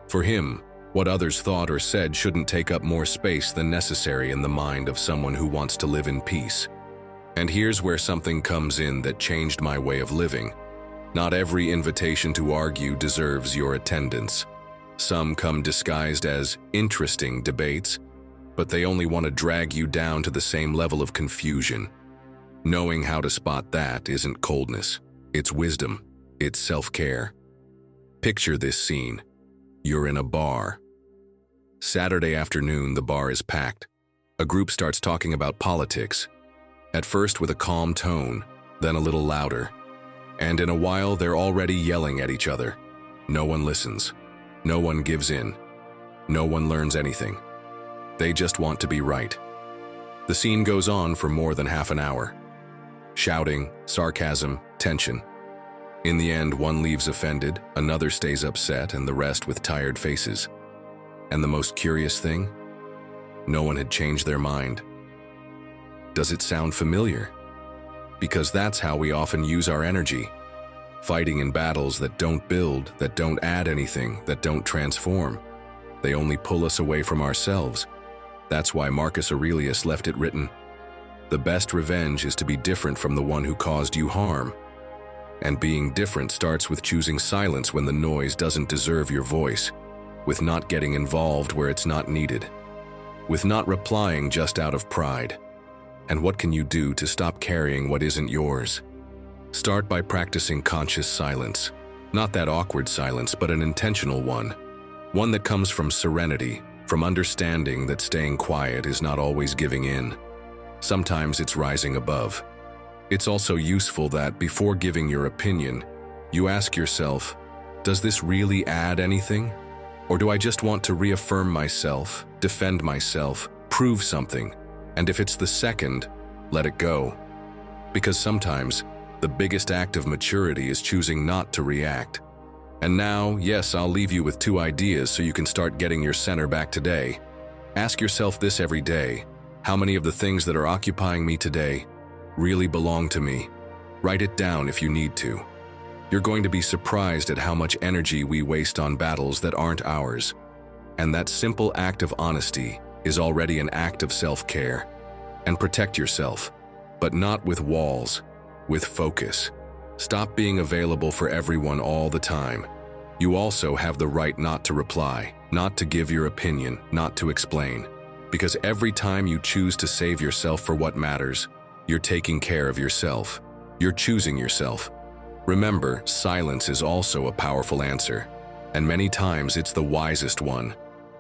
For him, what others thought or said shouldn't take up more space than necessary in the mind of someone who wants to live in peace. And here's where something comes in that changed my way of living. Not every invitation to argue deserves your attendance. Some come disguised as interesting debates, but they only want to drag you down to the same level of confusion. Knowing how to spot that isn't coldness, it's wisdom, it's self-care. Picture this scene. You're in a bar. Saturday afternoon, the bar is packed. A group starts talking about politics, at first with a calm tone, then a little louder. And in a while, they're already yelling at each other. No one listens. No one gives in. No one learns anything. They just want to be right. The scene goes on for more than half an hour. Shouting, sarcasm, tension. In the end, one leaves offended, another stays upset, and the rest with tired faces. And the most curious thing? No one had changed their mind. Does it sound familiar? Because that's how we often use our energy. Fighting in battles that don't build, that don't add anything, that don't transform. They only pull us away from ourselves. That's why Marcus Aurelius left it written, "The best revenge is to be different from the one who caused you harm." And being different starts with choosing silence when the noise doesn't deserve your voice, with not getting involved where it's not needed, with not replying just out of pride. And what can you do to stop carrying what isn't yours? Start by practicing conscious silence. Not that awkward silence, but an intentional one. One that comes from serenity, from understanding that staying quiet is not always giving in. Sometimes it's rising above. It's also useful that before giving your opinion, you ask yourself, does this really add anything? Or do I just want to reaffirm myself, defend myself, prove something? And if it's the second, let it go. Because sometimes, the biggest act of maturity is choosing not to react. And now, yes, I'll leave you with 2 ideas so you can start getting your center back today. Ask yourself this every day. How many of the things that are occupying me today really belong to me? Write it down if you need to. You're going to be surprised at how much energy we waste on battles that aren't ours. And that simple act of honesty is already an act of self-care. And protect yourself, but not with walls, with focus. Stop being available for everyone all the time. You also have the right not to reply, not to give your opinion, not to explain. Because every time you choose to save yourself for what matters, you're taking care of yourself. You're choosing yourself. Remember, silence is also a powerful answer, and many times it's the wisest one.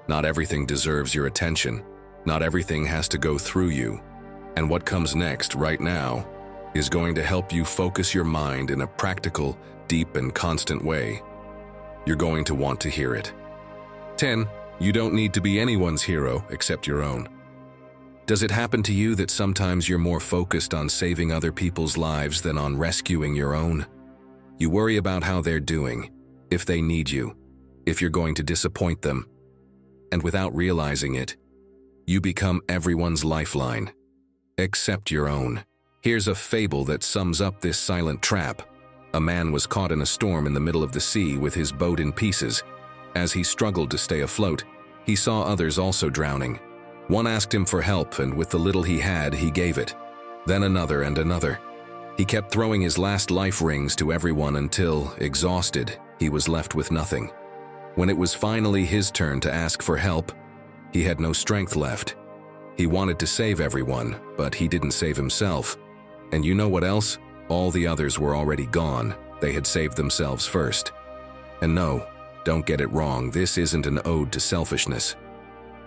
Not everything deserves your attention. Not everything has to go through you. And what comes next, right now, is going to help you focus your mind in a practical, deep, and constant way. You're going to want to hear it. 10. You don't need to be anyone's hero except your own. Does it happen to you that sometimes you're more focused on saving other people's lives than on rescuing your own? You worry about how they're doing, if they need you, if you're going to disappoint them. And without realizing it, you become everyone's lifeline, except your own. Here's a fable that sums up this silent trap. A man was caught in a storm in the middle of the sea with his boat in pieces. As he struggled to stay afloat, he saw others also drowning. One asked him for help, and with the little he had, he gave it. Then another and another. He kept throwing his last life rings to everyone until, exhausted, he was left with nothing. When it was finally his turn to ask for help, he had no strength left. He wanted to save everyone, but he didn't save himself. And you know what else? All the others were already gone. They had saved themselves first. And no, don't get it wrong, this isn't an ode to selfishness.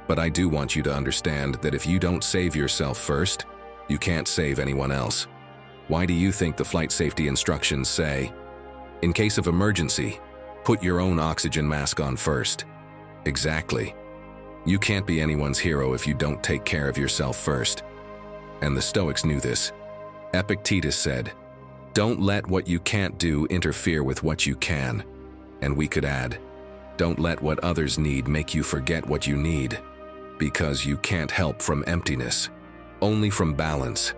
But I do want you to understand that if you don't save yourself first, you can't save anyone else. Why do you think the flight safety instructions say, in case of emergency, put your own oxygen mask on first? Exactly. You can't be anyone's hero if you don't take care of yourself first. And the Stoics knew this. Epictetus said, "Don't let what you can't do interfere with what you can." And we could add, "Don't let what others need make you forget what you need." Because you can't help from emptiness, only from balance.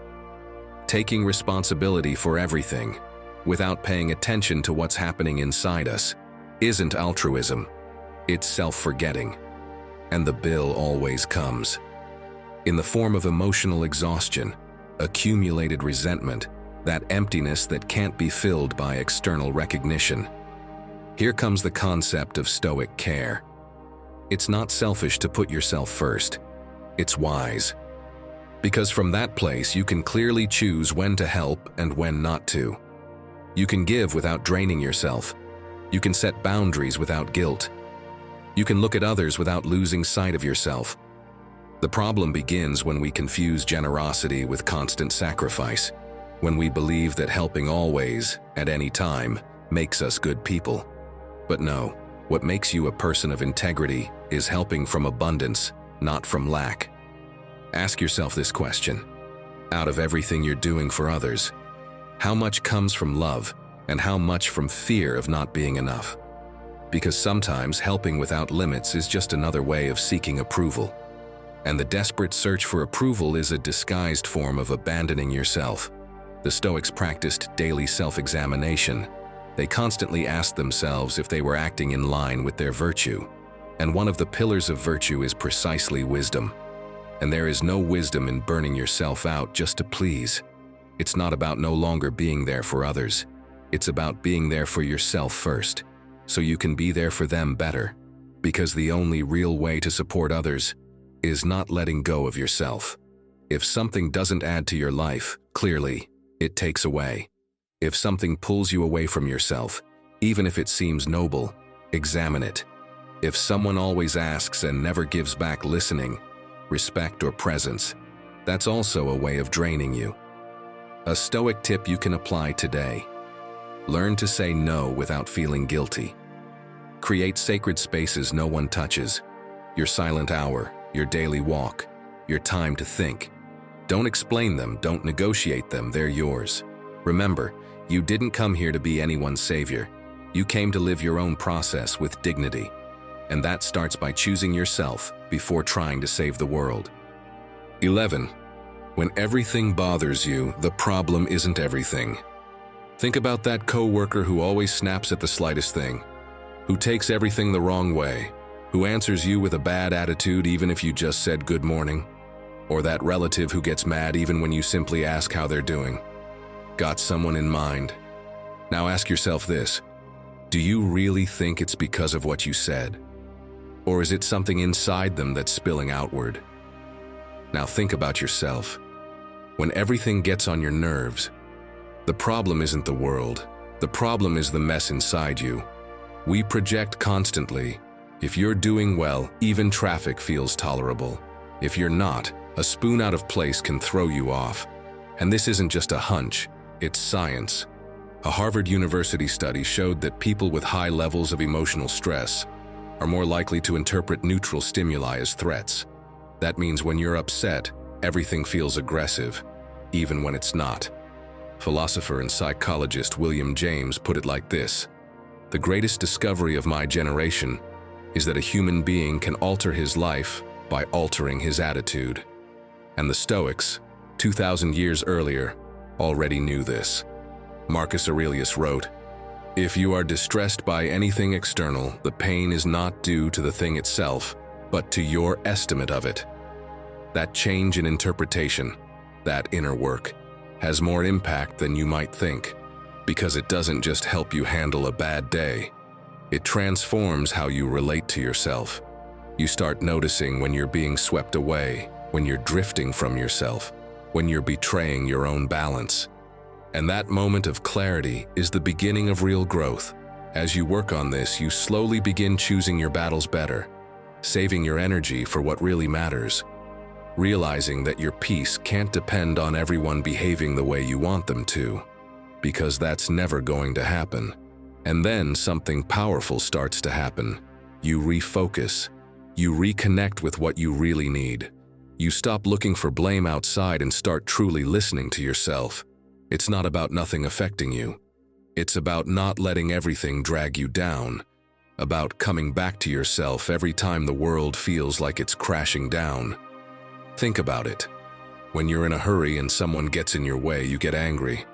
Taking responsibility for everything, without paying attention to what's happening inside us, isn't altruism, it's self-forgetting. And the bill always comes. In the form of emotional exhaustion, accumulated resentment, that emptiness that can't be filled by external recognition. Here comes the concept of Stoic care. It's not selfish to put yourself first. It's wise. Because from that place you can clearly choose when to help and when not to. You can give without draining yourself. You can set boundaries without guilt. You can look at others without losing sight of yourself. The problem begins when we confuse generosity with constant sacrifice, when we believe that helping always, at any time, makes us good people. But no, what makes you a person of integrity is helping from abundance, not from lack. Ask yourself this question. Out of everything you're doing for others, how much comes from love and how much from fear of not being enough? Because sometimes helping without limits is just another way of seeking approval. And the desperate search for approval is a disguised form of abandoning yourself. The Stoics practiced daily self-examination. They constantly asked themselves if they were acting in line with their virtue. And one of the pillars of virtue is precisely wisdom. And there is no wisdom in burning yourself out just to please. It's not about no longer being there for others. It's about being there for yourself first, so you can be there for them better. Because the only real way to support others is not letting go of yourself. If something doesn't add to your life, clearly, it takes away. If something pulls you away from yourself, even if it seems noble, examine it. If someone always asks and never gives back listening, respect or presence, that's also a way of draining you. A Stoic tip you can apply today. Learn to say no without feeling guilty. Create sacred spaces no one touches. Your silent hour, your daily walk, your time to think. Don't explain them, don't negotiate them, they're yours. Remember, you didn't come here to be anyone's savior. You came to live your own process with dignity. And that starts by choosing yourself before trying to save the world. 11. When everything bothers you, the problem isn't everything. Think about that coworker who always snaps at the slightest thing, who takes everything the wrong way, who answers you with a bad attitude even if you just said good morning, or that relative who gets mad even when you simply ask how they're doing. Got someone in mind? Now ask yourself this: do you really think it's because of what you said? Or is it something inside them that's spilling outward? Now think about yourself. When everything gets on your nerves, the problem isn't the world. The problem is the mess inside you. We project constantly. If you're doing well, even traffic feels tolerable. If you're not, a spoon out of place can throw you off. And this isn't just a hunch, it's science. A Harvard University study showed that people with high levels of emotional stress are more likely to interpret neutral stimuli as threats. That means when you're upset, everything feels aggressive, even when it's not. Philosopher and psychologist William James put it like this: the greatest discovery of my generation is that a human being can alter his life by altering his attitude. And the Stoics, 2,000 years earlier, already knew this. Marcus Aurelius wrote, "If you are distressed by anything external, the pain is not due to the thing itself, but to your estimate of it." That change in interpretation, that inner work, has more impact than you might think, because it doesn't just help you handle a bad day. It transforms how you relate to yourself. You start noticing when you're being swept away, when you're drifting from yourself, when you're betraying your own balance. And that moment of clarity is the beginning of real growth. As you work on this, you slowly begin choosing your battles better, saving your energy for what really matters, realizing that your peace can't depend on everyone behaving the way you want them to, because that's never going to happen. And then something powerful starts to happen. You refocus. You reconnect with what you really need. You stop looking for blame outside and start truly listening to yourself. It's not about nothing affecting you. It's about not letting everything drag you down, about coming back to yourself every time the world feels like it's crashing down. Think about it. When you're in a hurry and someone gets in your way, you get angry.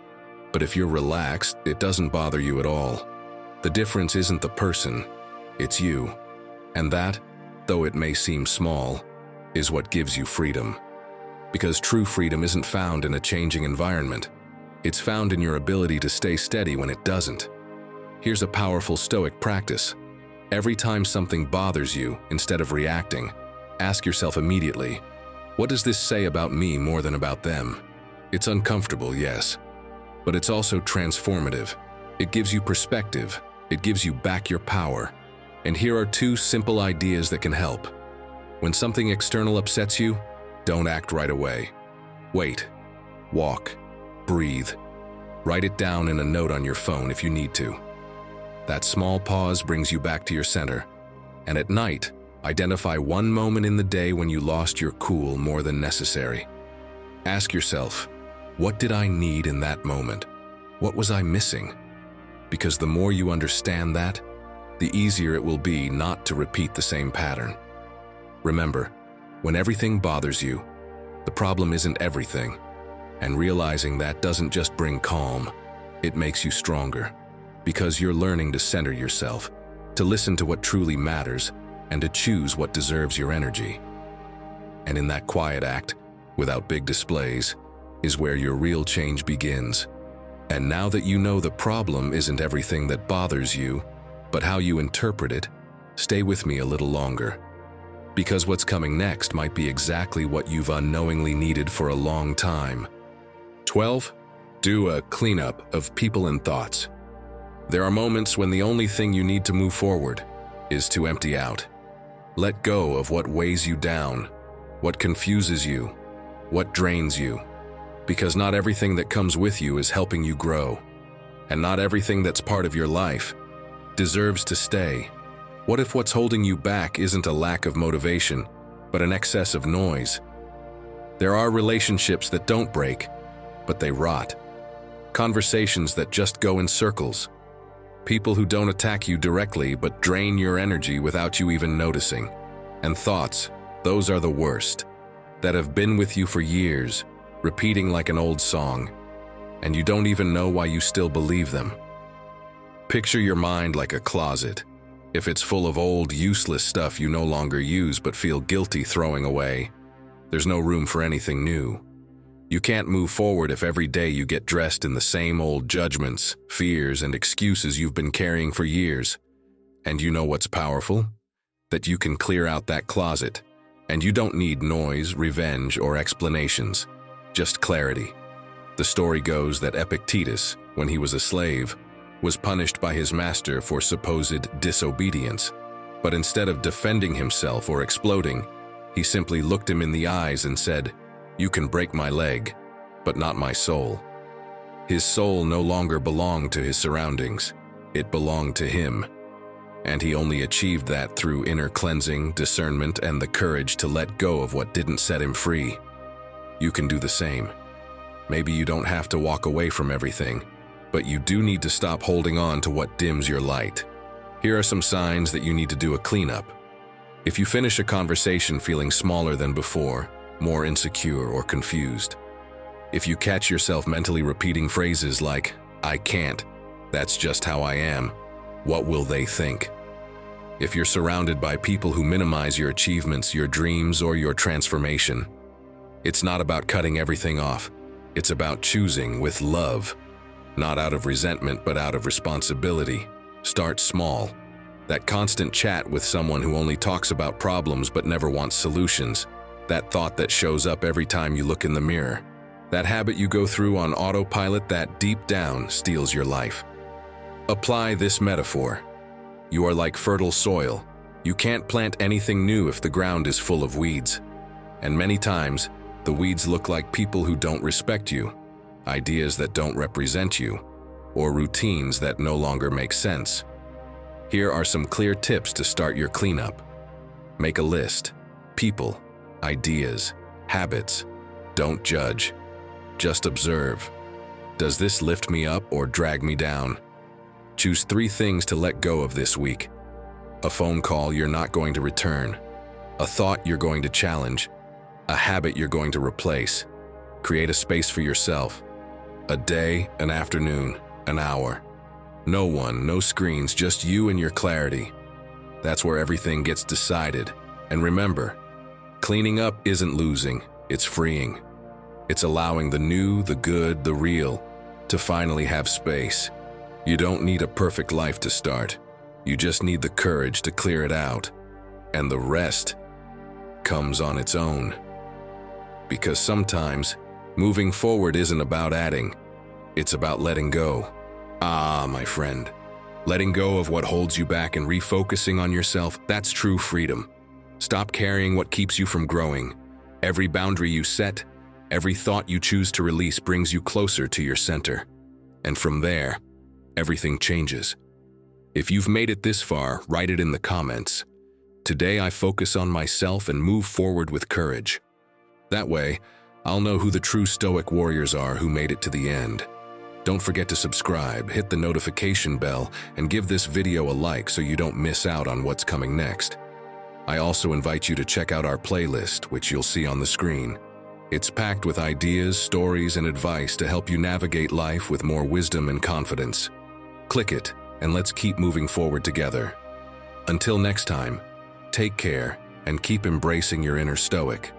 But if you're relaxed, it doesn't bother you at all. The difference isn't the person, it's you. And that, though it may seem small, is what gives you freedom. Because true freedom isn't found in a changing environment. It's found in your ability to stay steady when it doesn't. Here's a powerful Stoic practice. Every time something bothers you, instead of reacting, ask yourself immediately, what does this say about me more than about them? It's uncomfortable, yes, but it's also transformative. It gives you perspective. It gives you back your power. And here are two simple ideas that can help. When something external upsets you, don't act right away. Wait, walk, breathe. Write it down in a note on your phone if you need to. That small pause brings you back to your center. And at night, identify one moment in the day when you lost your cool more than necessary. Ask yourself, what did I need in that moment? What was I missing? Because the more you understand that, the easier it will be not to repeat the same pattern. Remember, when everything bothers you, the problem isn't everything. And realizing that doesn't just bring calm, it makes you stronger. Because you're learning to center yourself, to listen to what truly matters, and to choose what deserves your energy. And in that quiet act, without big displays, is where your real change begins. And now that you know the problem isn't everything that bothers you, but how you interpret it, stay with me a little longer. Because what's coming next might be exactly what you've unknowingly needed for a long time. 12. Do a cleanup of people and thoughts. There are moments when the only thing you need to move forward is to empty out. Let go of what weighs you down, what confuses you, what drains you. Because not everything that comes with you is helping you grow. And not everything that's part of your life deserves to stay. What if what's holding you back isn't a lack of motivation, but an excess of noise? There are relationships that don't break, but they rot. Conversations that just go in circles. People who don't attack you directly but drain your energy without you even noticing. And thoughts, those are the worst, that have been with you for years, repeating like an old song, and you don't even know why you still believe them. Picture your mind like a closet. If it's full of old, useless stuff you no longer use but feel guilty throwing away, there's no room for anything new. You can't move forward if every day you get dressed in the same old judgments, fears, and excuses you've been carrying for years. And you know what's powerful? That you can clear out that closet, and you don't need noise, revenge, or explanations. Just clarity. The story goes that Epictetus, when he was a slave, was punished by his master for supposed disobedience. But instead of defending himself or exploding, he simply looked him in the eyes and said, "You can break my leg, but not my soul." His soul no longer belonged to his surroundings. It belonged to him. And he only achieved that through inner cleansing, discernment, and the courage to let go of what didn't set him free. You can do the same. Maybe you don't have to walk away from everything, but you do need to stop holding on to what dims your light. Here are some signs that you need to do a cleanup. If you finish a conversation feeling smaller than before, more insecure or confused. If you catch yourself mentally repeating phrases like, "I can't," "That's just how I am," "What will they think?" If you're surrounded by people who minimize your achievements, your dreams, or your transformation, it's not about cutting everything off. It's about choosing with love. Not out of resentment, but out of responsibility. Start small. That constant chat with someone who only talks about problems but never wants solutions. That thought that shows up every time you look in the mirror. That habit you go through on autopilot that deep down steals your life. Apply this metaphor. You are like fertile soil. You can't plant anything new if the ground is full of weeds. And many times, the weeds look like people who don't respect you, ideas that don't represent you, or routines that no longer make sense. Here are some clear tips to start your cleanup. Make a list. People, ideas, habits. Don't judge. Just observe. Does this lift me up or drag me down? Choose 3 things to let go of this week. A phone call you're not going to return. A thought you're going to challenge. A habit you're going to replace. Create a space for yourself. A day, an afternoon, an hour. No one, no screens, just you and your clarity. That's where everything gets decided. And remember, cleaning up isn't losing, it's freeing. It's allowing the new, the good, the real to finally have space. You don't need a perfect life to start. You just need the courage to clear it out. And the rest comes on its own. Because sometimes, moving forward isn't about adding, it's about letting go. Ah, my friend, letting go of what holds you back and refocusing on yourself, that's true freedom. Stop carrying what keeps you from growing. Every boundary you set, every thought you choose to release brings you closer to your center. And from there, everything changes. If you've made it this far, write it in the comments. Today I focus on myself and move forward with courage. That way, I'll know who the true Stoic warriors are who made it to the end. Don't forget to subscribe, hit the notification bell, and give this video a like so you don't miss out on what's coming next. I also invite you to check out our playlist, which you'll see on the screen. It's packed with ideas, stories, and advice to help you navigate life with more wisdom and confidence. Click it, and let's keep moving forward together. Until next time, take care and keep embracing your inner Stoic.